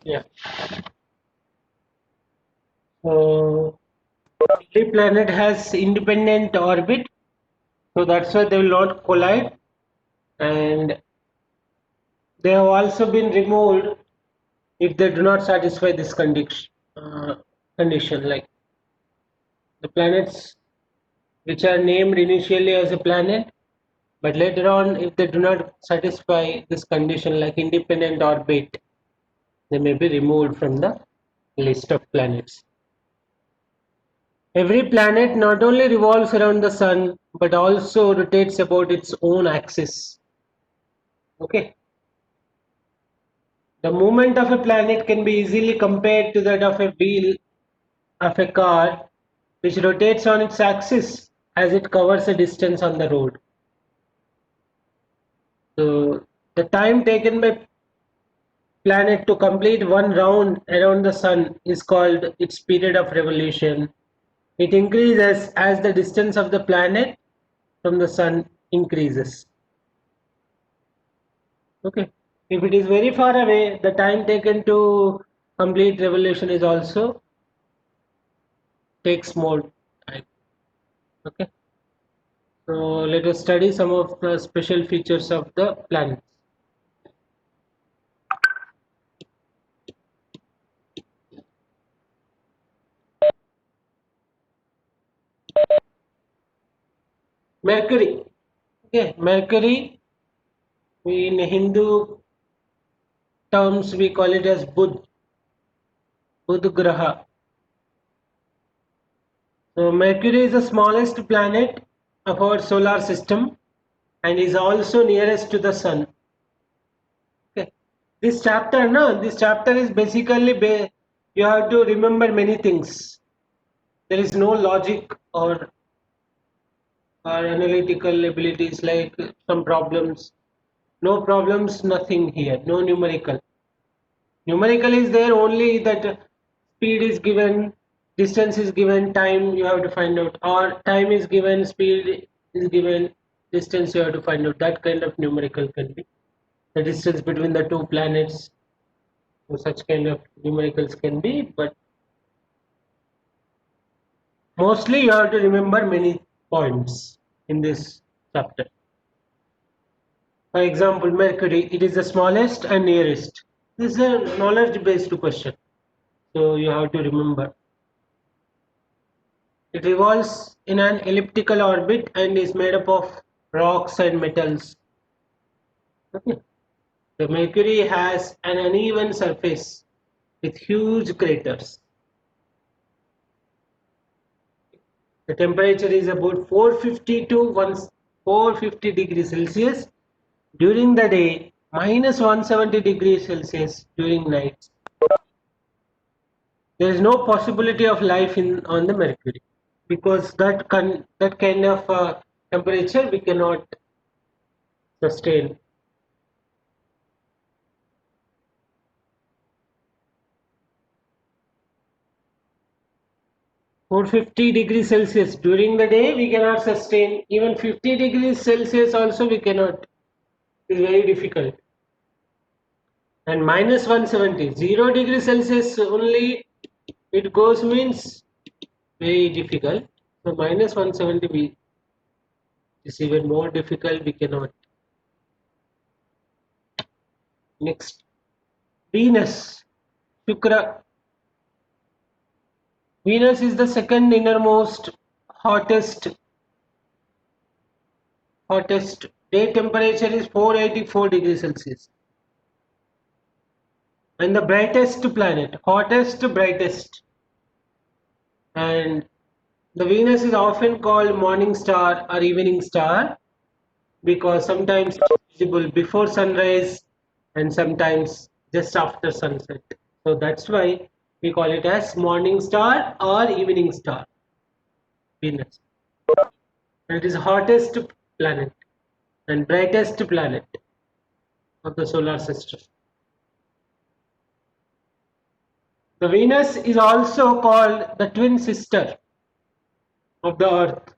Yeah. So every planet has independent orbit, so that's why they will not collide, and they have also been removed if they do not satisfy this condition. Like the planets which are named initially as a planet, but later on, if they do not satisfy this condition, like independent orbit, they may be removed from the list of planets. Every planet not only revolves around the sun but also rotates about its own axis. Okay. The movement of a planet can be easily compared to that of a wheel of a car which rotates on its axis as it covers a distance on the road. So the time taken by planet to complete one round around the sun is called its period of revolution. It increases as the distance of the planet from the sun increases. Okay. If it is very far away, the time taken to complete revolution is also takes more time. Okay. So let us study some of the special features of the planets. Mercury. Okay, Mercury in Hindu terms we call it as Budh Graha. So Mercury is the smallest planet of our solar system and is also nearest to the sun. Okay. This chapter is basically you have to remember many things. There is no logic or analytical abilities like some problems. No problems, nothing here. No numerical. Numerical is there only that speed is given, distance is given, time you have to find out, or time is given, speed is given, distance you have to find out. That kind of numerical can be the distance between the two planets. So such kind of numericals can be, but mostly you have to remember many points in this chapter. For example, Mercury, it is the smallest and nearest. This is a knowledge based question, so you have to remember. It revolves in an elliptical orbit and is made up of rocks and metals. Okay. The Mercury has an uneven surface with huge craters. The temperature is about 450 to 450 degrees Celsius during the day, minus 170 degrees Celsius during night. There is no possibility of life on the Mercury because that kind of temperature we cannot sustain. 450 degrees Celsius during the day we cannot sustain. Even 50 degrees Celsius also we cannot. It's very difficult. And minus 170, 0 degrees Celsius only it goes means very difficult. So minus 170 is even more difficult. We cannot. Next, Venus, Shukra. Venus is the second innermost hottest day temperature is 484 degrees Celsius. And the brightest planet, hottest, brightest. And the Venus is often called morning star or evening star because sometimes it's visible before sunrise and sometimes just after sunset. So that's why we call it as morning star or evening star, Venus. And it is hottest planet and brightest planet of the solar system. The Venus is also called the twin sister of the Earth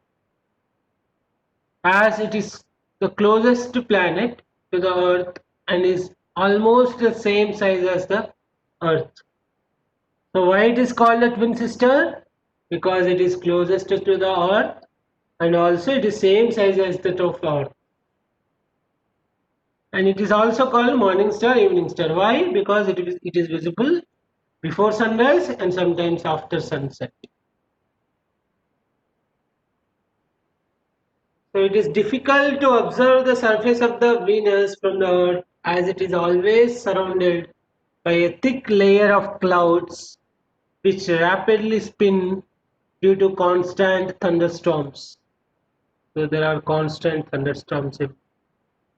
as it is the closest planet to the Earth and is almost the same size as the Earth. So why it is called a twin sister? Because it is closest to the Earth and also it is same size as the of Earth. And it is also called morning star, evening star. Why? Because it is visible before sunrise and sometimes after sunset. So it is difficult to observe the surface of the Venus from the Earth as it is always surrounded by a thick layer of clouds which rapidly spin due to constant thunderstorms. So there are constant thunderstorms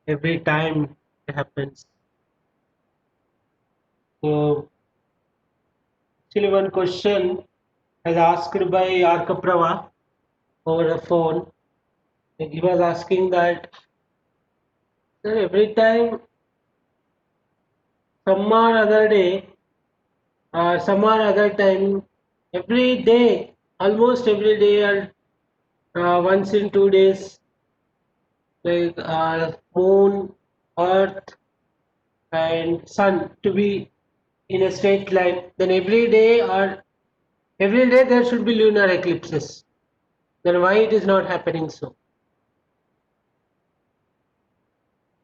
every time it happens. So actually one question as asked by Arkaprava over the phone. He was asking that, sir, every time some or other day or some or other time, every day, almost every day or once in 2 days, like moon, earth, and sun to be in a straight line, then every day there should be lunar eclipses. Then why it is not happening so?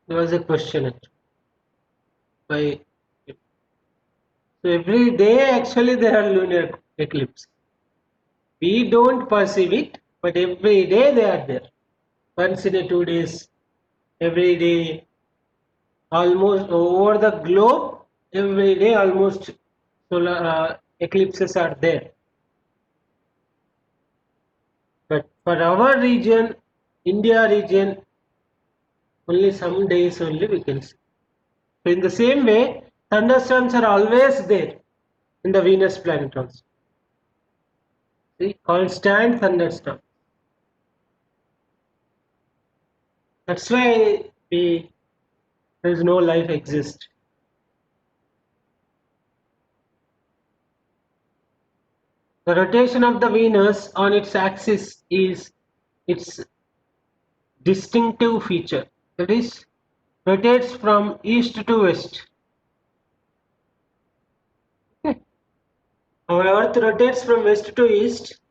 There was a question actually. Why? So every day actually there are lunar eclipses. We don't perceive it, but every day they are there. Once in a 2 days, every day, almost over the globe, every day almost solar eclipses are there. But for our region, India region, only some days only we can see. So in the same way, thunderstorms are always there in the Venus planet also. See, constant thunderstorm. That's why there is no life exist. The rotation of the Venus on its axis is its distinctive feature. That is, rotates from east to west. Okay. Our Earth rotates from west to east,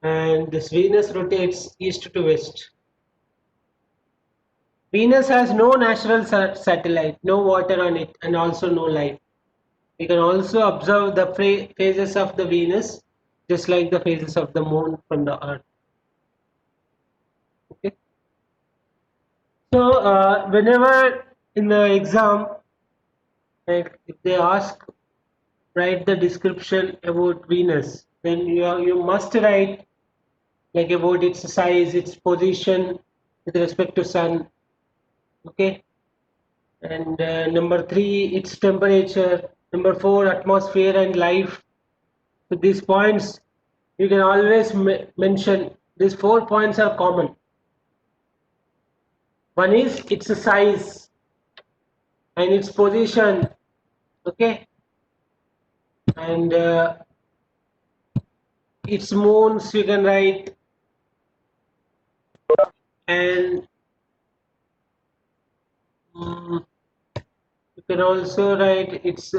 and this Venus rotates east to west. Venus has no natural satellite, no water on it, and also no life. We can also observe the phases of the Venus just like the phases of the moon from the Earth. Okay. So, whenever in the exam, like if they ask, write the description about Venus, then you must write like about its size, its position with respect to Sun. Okay. And number 3, its temperature. Number 4, atmosphere and life. So these points you can always mention. These 4 points are common. One is its size and its position. Okay. And its moons you can write, and you can also write its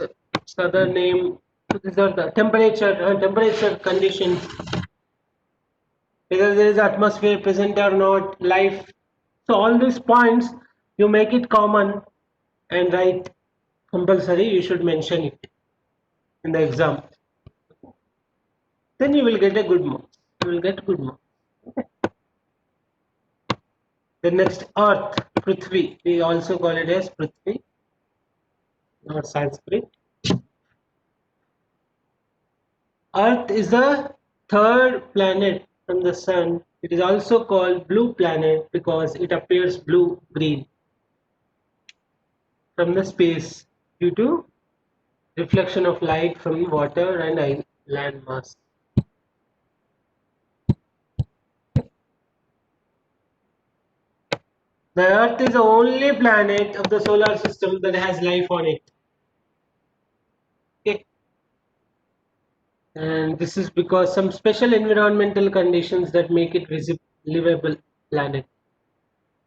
other name. So these are the temperature conditions, whether there is atmosphere present or not, life. So all these points you make it common and write compulsory. You should mention it in the exam. Then you will get a good marks. You will get good marks. The next, Earth, Prithvi. We also call it as Prithvi, not Sanskrit. Earth is the third planet from the Sun. It is also called blue planet because it appears blue-green from the space due to reflection of light from water and land mass. The Earth is the only planet of the solar system that has life on it. Okay. And this is because some special environmental conditions that make it livable planet.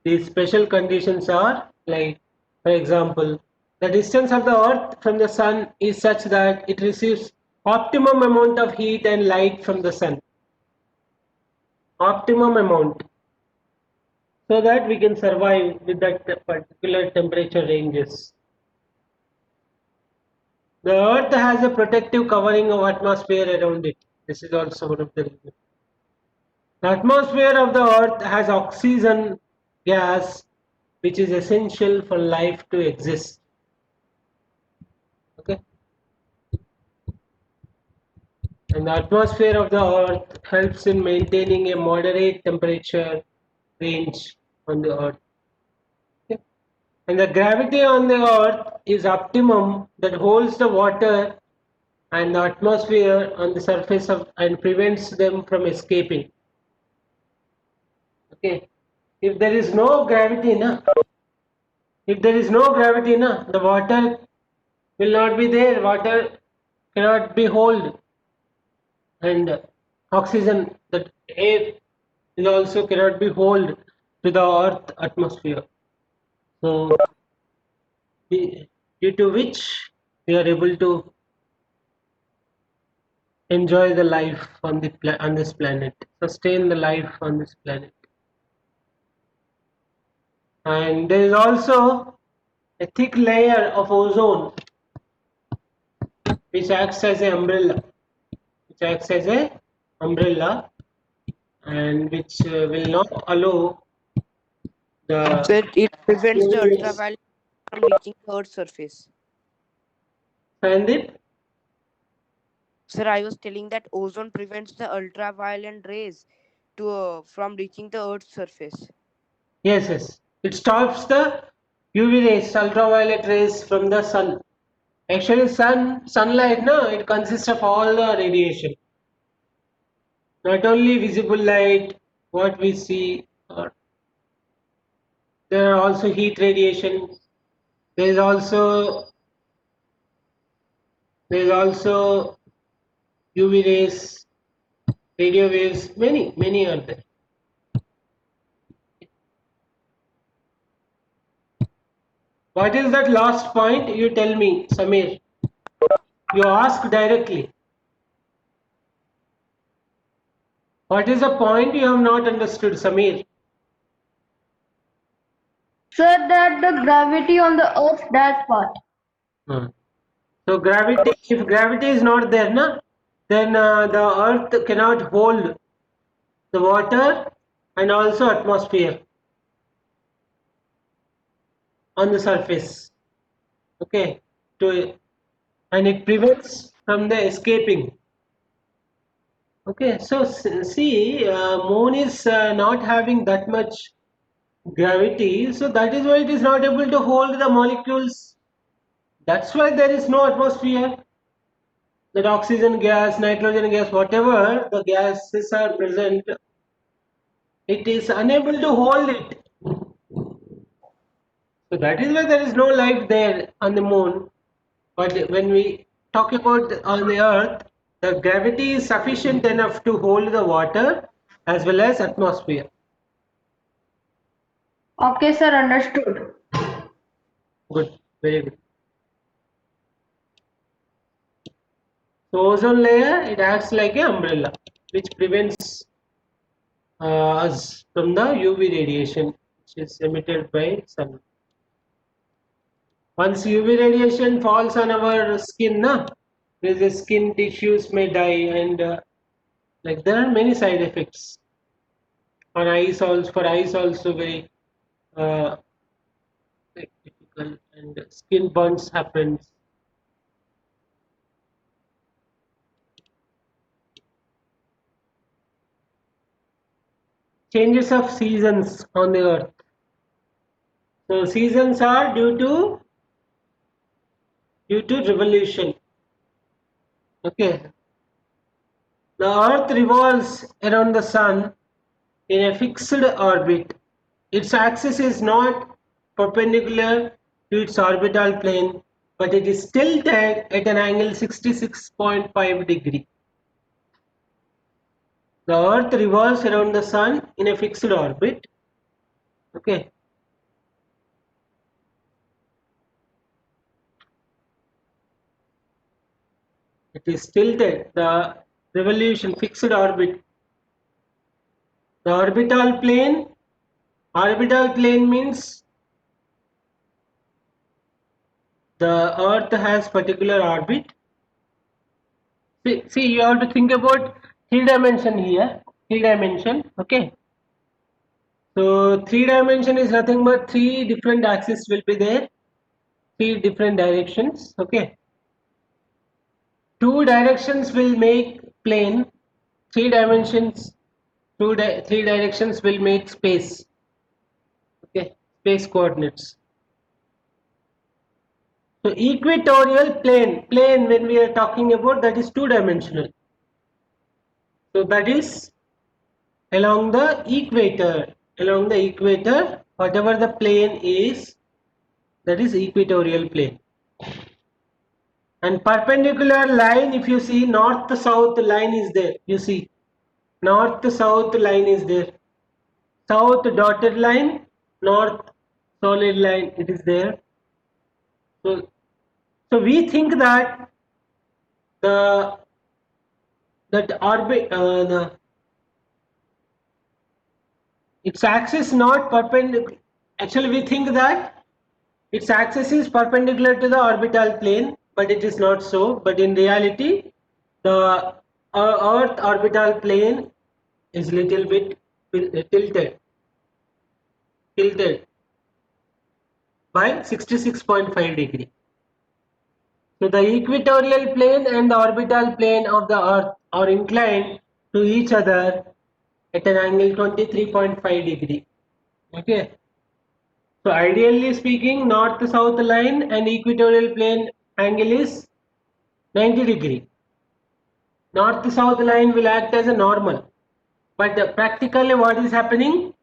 These special conditions are like, for example, The distance of the Earth from the Sun is such that it receives optimum amount of heat and light from the Sun. Optimum amount. So that we can survive with that particular temperature ranges. The Earth has a protective covering of atmosphere around it. This is also one of the reasons. The atmosphere of the Earth has oxygen gas, which is essential for life to exist. Okay, and the atmosphere of the Earth helps in maintaining a moderate temperature range on the Earth. Okay. And the gravity on the Earth is optimum, that holds the water and the atmosphere on the surface of and prevents them from escaping. Okay, if there is no gravity, the water will not be there. Water cannot be held, and oxygen, that air, is also cannot be held to the Earth atmosphere. So, due to which we are able to enjoy the life on on this planet, sustain the life on this planet. And there is also a thick layer of ozone which acts as an umbrella, and which will not allow the So it prevents the UV rays. ultraviolet from reaching the Earth's surface. Sandeep? Sir, I was telling that ozone prevents the ultraviolet rays from reaching the Earth's surface. Yes. It stops the UV rays, ultraviolet rays from the sun. Actually, sunlight, no, it consists of all the radiation. Not only visible light, what we see, or there are also heat radiation. There is also UV rays, radio waves. Many are there. What is that last point? You tell me, Samir. You ask directly. What is the point you have not understood, Samir? Sir, that the gravity on the earth, that part. So gravity, if gravity is not there, then the earth cannot hold the water and also atmosphere on the surface. Okay, and it prevents from the escaping. Okay, so see, moon is not having that much gravity, so that is why it is not able to hold the molecules. That's why there is no atmosphere. That oxygen gas, nitrogen gas, whatever the gases are present, it is unable to hold it. So that is why there is no life there on the moon. But when we talk about on the earth, the gravity is sufficient enough to hold the water as well as atmosphere. Okay, sir, understood. Good, very good. So ozone layer, it acts like an umbrella which prevents us from the UV radiation which is emitted by sun. Once UV radiation falls on our skin, the skin tissues may die, and like there are many side effects. On eyes also, for eyes also very uh, difficult, and skin burns happens. Changes of seasons on the earth. So seasons are due to revolution. Okay, the earth revolves around the sun in a fixed orbit. Its axis is not perpendicular to its orbital plane, but it is tilted at an angle 66.5 degree. The earth revolves around the sun in a fixed orbit. Okay, It is tilted. The revolution, fixed orbit. The orbital plane means the Earth has particular orbit. See, you have to think about 3 dimension here. 3 dimension, okay. So 3 dimension is nothing but 3 different axes will be there, 3 different directions, okay. 2 directions will make plane, 3 dimensions, 3 directions will make space, okay, space coordinates. So equatorial plane when we are talking about, that is 2-dimensional. So that is along the equator, whatever the plane is, that is equatorial plane. And perpendicular line, if you see, north south line is there, you see, north south line is there, south dotted line, north solid line, it is there. So we think that that orbit, its axis not perpendicular. Actually, we think that its axis is perpendicular to the orbital plane, but it is not so. But in reality, the Earth orbital plane is little bit tilted by 66.5 degree. So the equatorial plane and the orbital plane of the Earth are inclined to each other at an angle 23.5 degree. Okay. So ideally speaking, north-south line and equatorial plane angle is 90 degree. North-south line will act as a normal. But practically what is happening?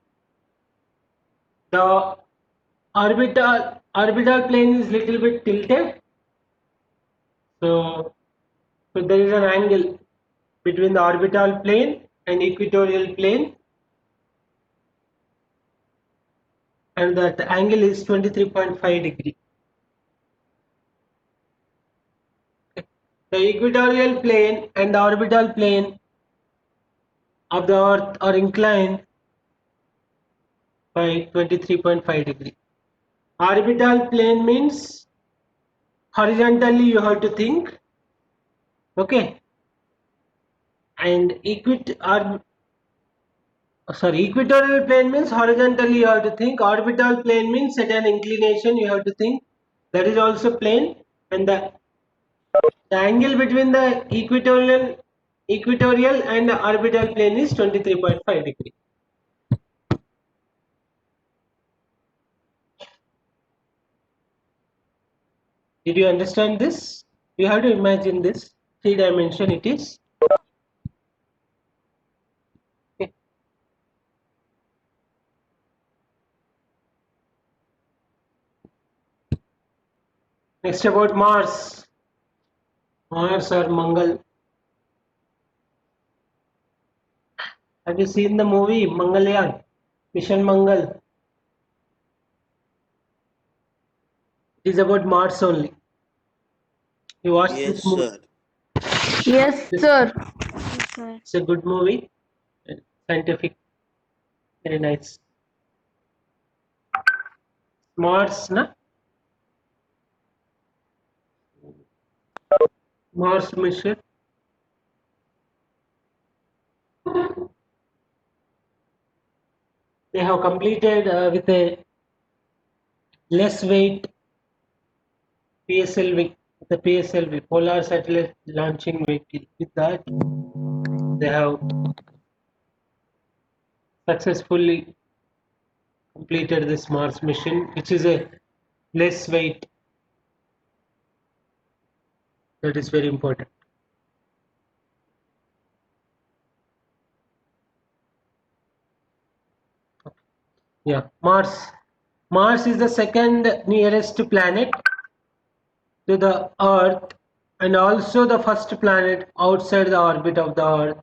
The orbital plane is little bit tilted. So there is an angle between the orbital plane and equatorial plane, and that angle is 23.5 degree. The equatorial plane and the orbital plane of the Earth are inclined by 23.5 degree. Orbital plane means horizontally you have to think, okay, and equatorial plane means horizontally you have to think. Orbital plane means at an inclination you have to think, that is also plane, and the angle between the equatorial and the orbital plane is 23.5 degree. Did you understand this? You have to imagine this 3-dimension it is. Okay. Next about Mars or Mangal. Have you seen the movie Mangalyaan, Mission Mangal? It is about Mars only. You watched Yes, this movie? sir. Yes, sir. It's a good movie, scientific, very nice. Mars, na? Mars mission. They have completed with a less weight PSLV, the PSLV, Polar Satellite Launching Vehicle. With that, they have successfully completed this Mars mission, which is a less weight. That is very important. Yeah, Mars. Mars is the second nearest planet to the Earth and also the first planet outside the orbit of the Earth.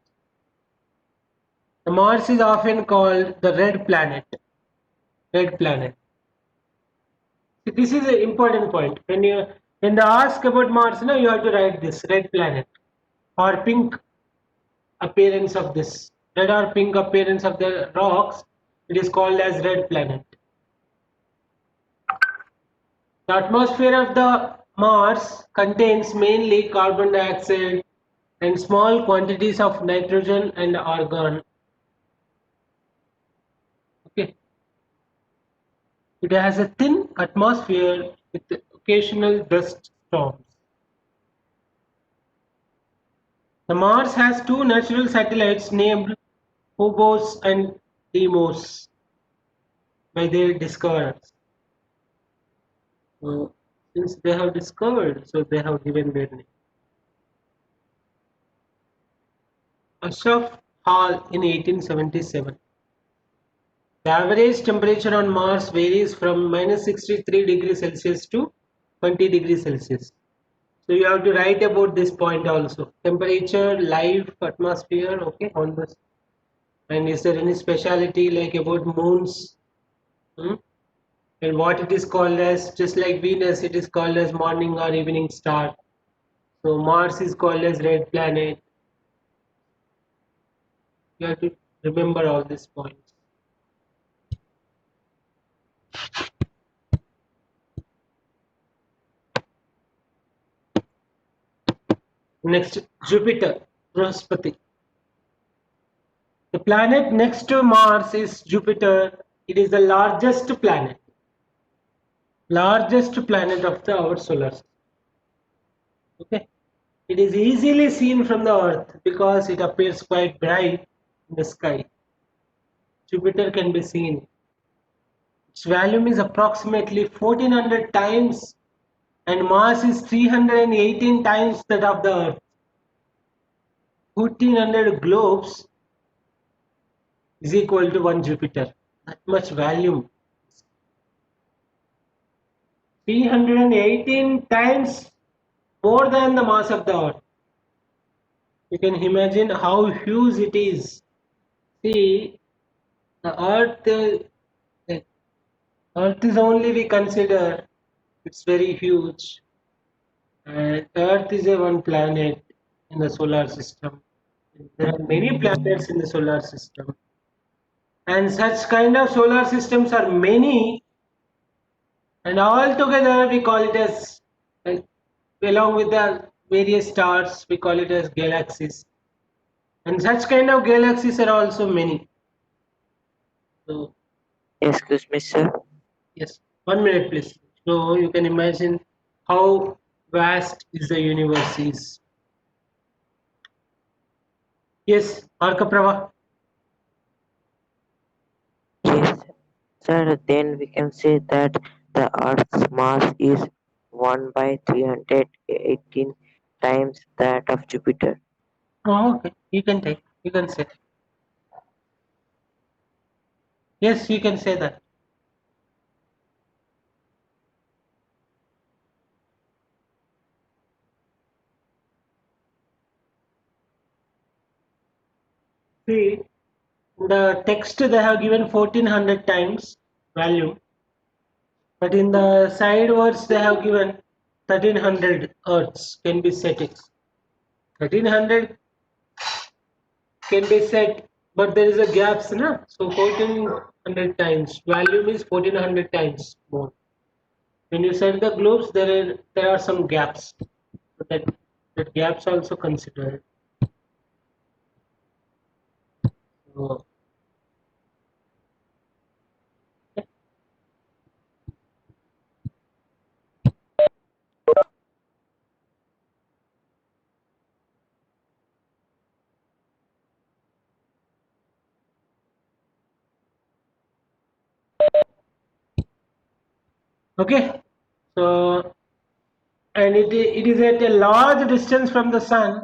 The Mars is often called the red planet. Red planet. This is an important point. When When they ask about Mars, no, you have to write this red planet or pink appearance of this red or pink appearance of the rocks. It is called as red planet. The atmosphere of the Mars contains mainly carbon dioxide and small quantities of nitrogen and argon. Okay. It has a thin atmosphere with occasional dust storms. The Mars has two natural satellites named Phobos and Deimos by their discoverers. So, since they have discovered, so they have given their name. Ashraf Hall in 1877. The average temperature on Mars varies from minus 63 degrees Celsius to 20 degrees Celsius. So you have to write about this point also. Temperature, life, atmosphere, okay, on this. And is there any speciality like about moons? And what it is called as, just like Venus, it is called as morning or evening star. So Mars is called as red planet. You have to remember all these points. Next, Jupiter, Brihaspati. The planet next to Mars is Jupiter. It is the largest planet of our solar system. Okay, it is easily seen from the Earth because it appears quite bright in the sky. Jupiter can be seen. Its volume is approximately 1400 times and mass is 318 times that of the Earth. 1400 globes is equal to one Jupiter. That much volume. 318 times more than the mass of the Earth. You can imagine how huge it is. See, the Earth is only we consider it's very huge, and Earth is a one planet in the solar system. There are many planets in the solar system, and such kind of solar systems are many, and all together we call it as, along with the various stars, we call it as galaxies. And such kind of galaxies are also many. So, Excuse me, sir. yes, 1 minute please. So you can imagine how vast is the universe is. Yes, Arkaprava. Yes, sir. Then we can say that the Earth's mass is 1 by 318 times that of Jupiter. Oh, okay. You can take. You can say. Yes, you can say that. See, the text they have given 1400 times value, but in the side words they have given 1300 Earths can be set. 1300 can be set, but there is a gaps, na? So 1400 times volume is 1400 times more. When you set the globes, there are some gaps. So that gaps also considered. So, okay, so and it is at a large distance from the sun.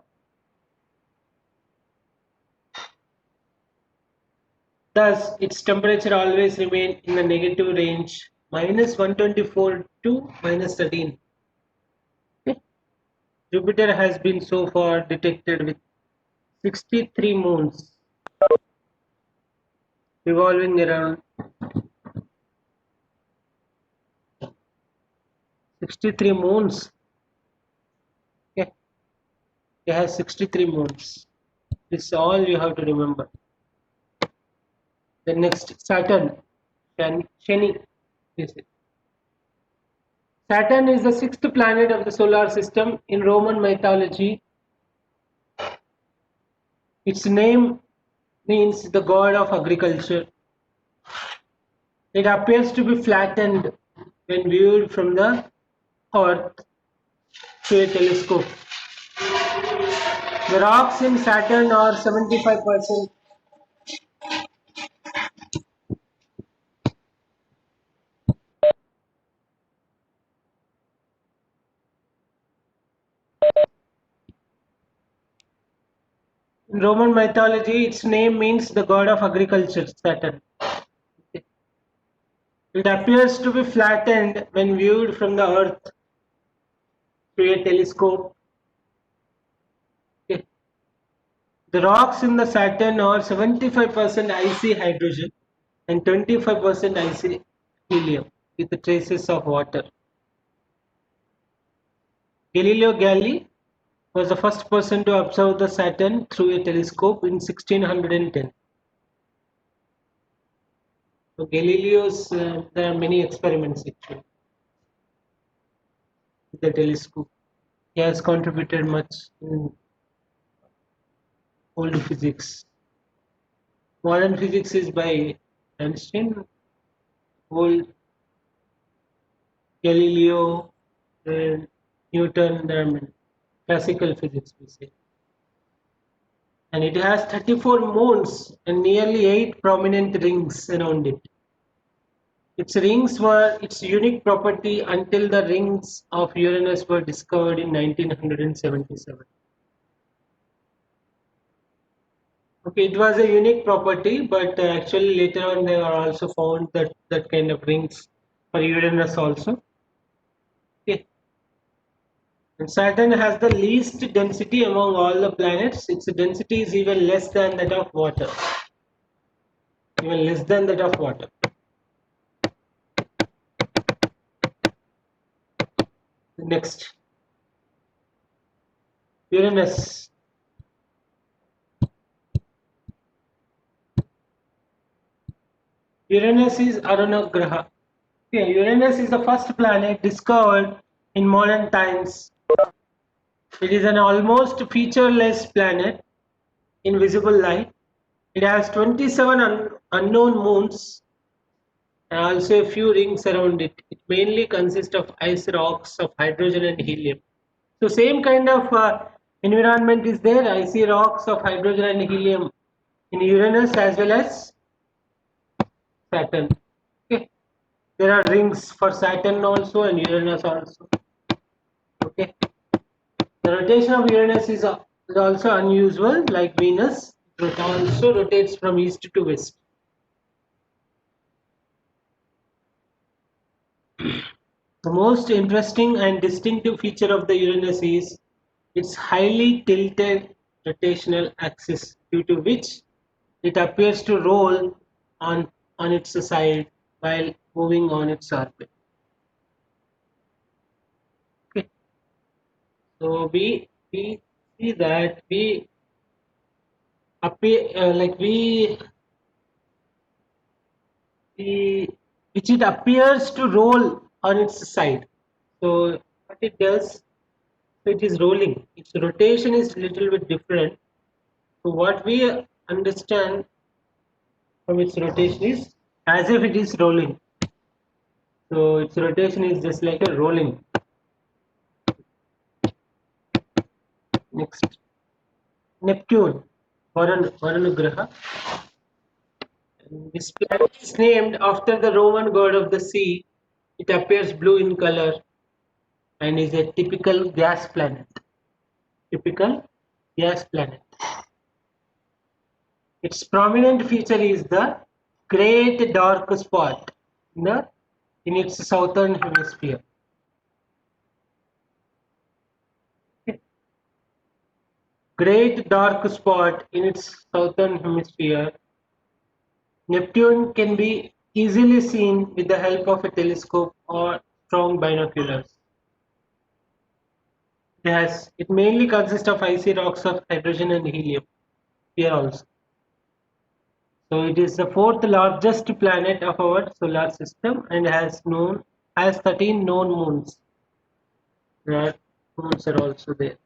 Thus, its temperature always remain in the negative range, minus 124 to minus 13. Okay. Jupiter has been so far detected with 63 moons revolving around 63 moons It has 63 moons. This is all you have to remember. The next, Saturn. Shani. This is. Saturn is the sixth planet of the solar system. In Roman mythology, its name means the god of agriculture. It appears to be flattened when viewed from the Earth through a telescope. The rocks in Saturn are 75%. In Roman mythology, its name means the god of agriculture, Saturn. It appears to be flattened when viewed from the Earth through a telescope. Okay. The rocks in the Saturn are 75% icy hydrogen and 25% icy helium with traces of water. Galileo Galilei was the first person to observe the Saturn through a telescope in 1610. So Galileo's, there are many experiments actually with the telescope. He has contributed much in old physics. Modern physics is by Einstein, old Galileo, and Newton, there are many. Classical physics we say. And it has 34 moons and nearly 8 prominent rings around it. Its rings were its unique property until the rings of Uranus were discovered in 1977. Okay, it was a unique property, but actually later on they are also found that kind of rings for Uranus also. Okay. And Saturn has the least density among all the planets. Its density is even less than that of water. Even less than that of water. Next, Uranus. Uranus is Aruna Graha. Okay, Uranus is the first planet discovered in modern times. It is an almost featureless planet in visible light. It has 27 unknown moons and also a few rings around it. It mainly consists of ice rocks of hydrogen and helium. So same kind of environment is there, icy rocks of hydrogen and helium in Uranus as well as Saturn. Okay. There are rings for Saturn also and Uranus also. Okay. The rotation of Uranus is also unusual, like Venus. It also rotates from east to west. The most interesting and distinctive feature of the Uranus is its highly tilted rotational axis, due to which it appears to roll on its side while moving on its orbit. Okay. So we see that we appear which it appears to roll on its side. So what it does, it is rolling. Its rotation is little bit different. So what we understand from its rotation is as if it is rolling. So its rotation is just like a rolling. Next, Neptune, Varanugraha. This planet is named after the Roman god of the sea. It appears blue in color and is a typical gas planet. Typical gas planet. Its prominent feature is the great dark spot in its southern hemisphere. Great dark spot in its southern hemisphere. Neptune can be easily seen with the help of a telescope or strong binoculars. It mainly consists of icy rocks of hydrogen and helium. Here also. So it is the fourth largest planet of our solar system and has 13 known moons. Moons are also there.